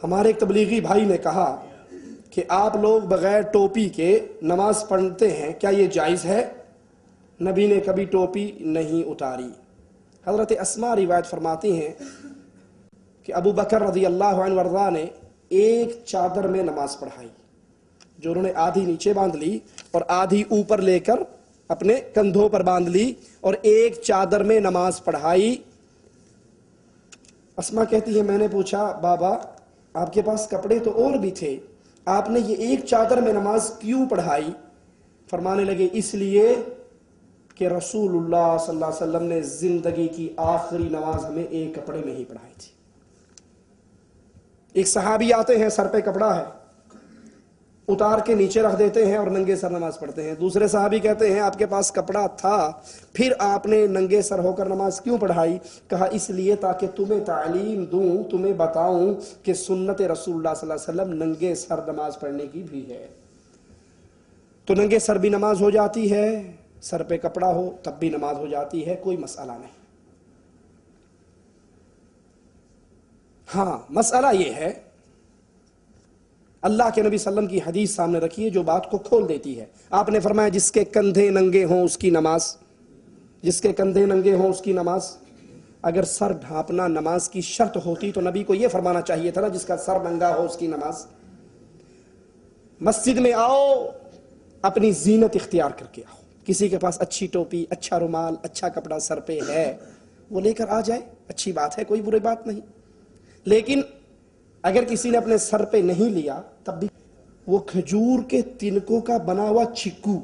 ہمارے ایک تبلیغی بھائی نے کہا کہ آپ لوگ بغیر ٹوپی کے نماز پڑھتے ہیں، کیا یہ جائز ہے؟ نبی نے کبھی ٹوپی نہیں اتاری۔ حضرت اسماء روایت فرماتی ہیں کہ ابو بکر رضی اللہ عنہ وارضاہ نے ایک چادر میں نماز پڑھائی، جو انہوں نے آدھی نیچے باندھ لی اور آدھی اوپر لے کر اپنے کندھوں پر باندھ لی اور ایک چادر میں نماز پڑھائی۔ اسماء کہتی ہے میں نے پوچھا بابا آپ کے پاس کپڑے تو اور بھی تھے، آپ نے یہ ایک چادر میں نماز کیوں پڑھائی؟ فرمانے لگے اس لیے کہ رسول اللہ صلی اللہ علیہ وسلم نے زندگی کی آخری نماز ہمیں ایک کپڑے میں ہی پڑھائی تھی۔ ایک صحابی آتے ہیں، سر پہ کپڑا ہے، اتار کے نیچے رکھ دیتے ہیں اور ننگے سر نماز پڑھتے ہیں۔ دوسرے صحابی کہتے ہیں آپ کے پاس کپڑا تھا پھر آپ نے ننگے سر ہو کر نماز کیوں پڑھائی؟ کہا اس لیے تاکہ تمہیں تعلیم دوں، تمہیں بتاؤں کہ سنت رسول اللہ صلی اللہ علیہ وسلم ننگے سر نماز پڑھنے کی بھی ہے۔ تو ننگے سر بھی نماز ہو جاتی ہے، سر پہ کپڑا ہو تب بھی نماز ہو جاتی ہے، کوئی مسئلہ نہیں۔ ہاں مسئلہ یہ ہے، اللہ کے نبی صلی اللہ علیہ وسلم کی حدیث سامنے رکھیے جو بات کو کھول دیتی ہے۔ آپ نے فرمایا جس کے کندھے ننگے ہوں اس کی نماز، جس کے کندھے ننگے ہوں اس کی نماز۔ اگر سر ڈھانپنا نماز کی شرط ہوتی تو نبی کو یہ فرمانا چاہیے تھا نا جس کا سر ننگا ہو اس کی نماز۔ مسجد میں آؤ اپنی زینت اختیار کر کے آؤ، کسی کے پاس اچھی ٹوپی، اچھا رومال، اچھا کپڑا سر پہ ہے وہ لے کر آ جائے، اچھی بات ہے، کوئی بری بات نہیں۔ لیکن اگر کسی نے اپنے سر پہ نہیں لیا تب بھی وہ کھجور کے تنکوں کا بنا ہوا چھکو،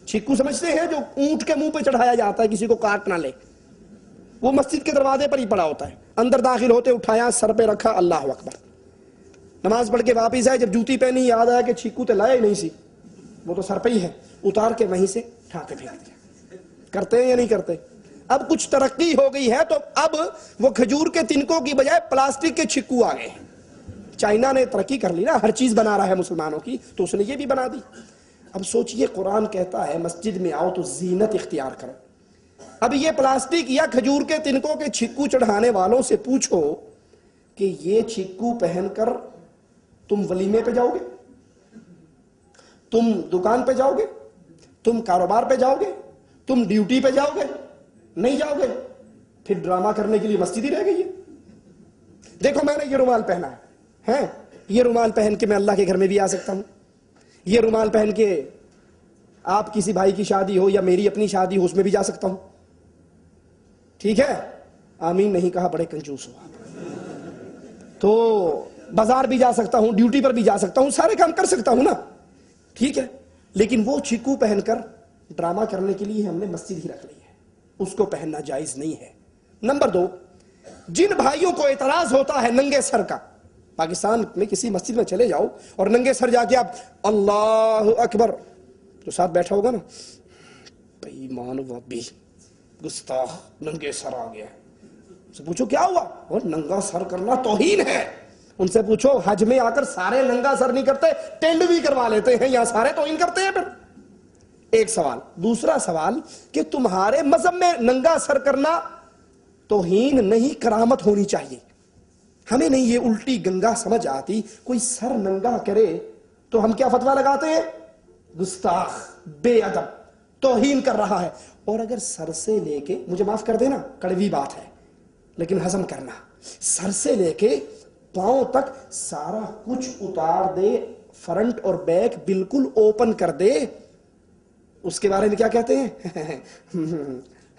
چھکو سمجھتے ہیں جو اونٹ کے منہ پہ چڑھایا جاتا ہے کسی کو کاٹ نہ لے، وہ مسجد کے دروازے پر ہی پڑا ہوتا ہے، اندر داخل ہوتے اٹھایا سر پہ رکھا، اللہ اکبر، نماز پڑھ کے واپس آئے، جب جوتی پہنی یاد آیا کہ چھکو تو لائے نہیں سی، وہ تو سر پہ ہی ہے، اتار کے وہیں سے اٹھا کے پھینک دیا۔ کرتے ہیں یا نہیں کرتے؟ اب کچھ ترقی ہو گئی ہے تو اب وہ کھجور کے تنکوں کی بجائے پلاسٹک کے چھکو آ گئے۔ چائنا نے ترقی کر لی نا، ہر چیز بنا رہا ہے مسلمانوں کی، تو اس نے یہ بھی بنا دی۔ اب سوچئے قرآن کہتا ہے مسجد میں آؤ تو زینت اختیار کرو۔ اب یہ پلاسٹک یا کھجور کے تنکوں کے چھکو چڑھانے والوں سے پوچھو کہ یہ چھکو پہن کر تم ولیمے پہ جاؤ گے؟ تم دکان پہ جاؤ گے؟ تم کاروبار پہ جاؤ گے؟ تم ڈیوٹی پہ جاؤ گے؟ نہیں جاؤ گے؟ پھر ڈرامہ کرنے کے لیے مسجد ہی رہ گئی ہے۔ دیکھو میں نے یہ رومال پہنا ہے، یہ رومال پہن کے میں اللہ کے گھر میں بھی آ سکتا ہوں، یہ رومال پہن کے آپ کسی بھائی کی شادی ہو یا میری اپنی شادی ہو اس میں بھی جا سکتا ہوں، ٹھیک ہے؟ آمین نہیں کہا، بڑے کنجوس ہو آپ۔ تو بازار بھی جا سکتا ہوں، ڈیوٹی پر بھی جا سکتا ہوں، سارے کام کر سکتا ہوں نا، ٹھیک ہے؟ لیکن وہ چھکو پہن کر ڈرامہ کرنے کے لیے ہم نے مسجد ہی رکھ لی ہے، اس کو پہننا جائز نہیں ہے۔ نمبر 2، جن بھائیوں کو اعتراض ہوتا ہے ننگے سر کا، پاکستان میں کسی مسجد میں چلے جاؤ اور ننگے سر جا کے آپ اللہ اکبر، جو ساتھ بیٹھا ہوگا نا بے ایمان وابی گستاخ ننگے سر آ گیا، ان سے پوچھو کیا ہوا؟ اور ننگا سر کرنا توہین ہے۔ ان سے پوچھو حج میں آ کر سارے ننگا سر نہیں کرتے، ٹینڈ بھی کروا لیتے ہیں، یا سارے توہین کرتے ہیں؟ پھر ایک سوال۔ دوسرا سوال کہ تمہارے مذہب میں ننگا سر کرنا توہین نہیں، کرامت ہونی چاہیے۔ ہمیں نہیں یہ الٹی گنگا سمجھ آتی، کوئی سر ننگا کرے تو ہم کیا فتویٰ لگاتے ہیں؟ گستاخ، بے ادب، توہین کر رہا ہے۔ اور اگر سر سے لے کے، مجھے معاف کر دینا کڑوی بات ہے لیکن ہضم کرنا، سر سے لے کے پاؤں تک سارا کچھ اتار دے، فرنٹ اور بیک بالکل اوپن کر دے، اس کے بارے میں کیا کہتے ہیں؟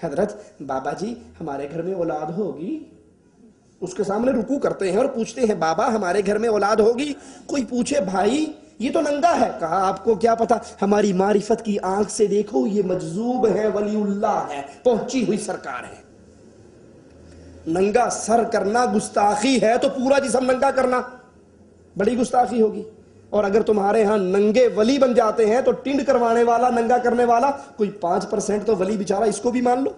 حضرت بابا جی ہمارے گھر میں اولاد ہوگی، اس کے سامنے رکوع کرتے ہیں اور پوچھتے ہیں بابا ہمارے گھر میں اولاد ہوگی۔ کوئی پوچھے بھائی یہ تو ننگا ہے، کہا آپ کو کیا پتا، ہماری معرفت کی آنکھ سے دیکھو یہ مجذوب ہے، ولی اللہ ہے، پہنچی ہوئی سرکار ہے۔ ننگا سر کرنا گستاخی ہے تو پورا جسم ننگا کرنا بڑی گستاخی ہوگی۔ اور اگر تمہارے ہاں ننگے ولی بن جاتے ہیں تو ٹنڈ کروانے والا، ننگا کرنے والا کوئی 5% تو ولی بیچارہ اس کو بھی مان لو۔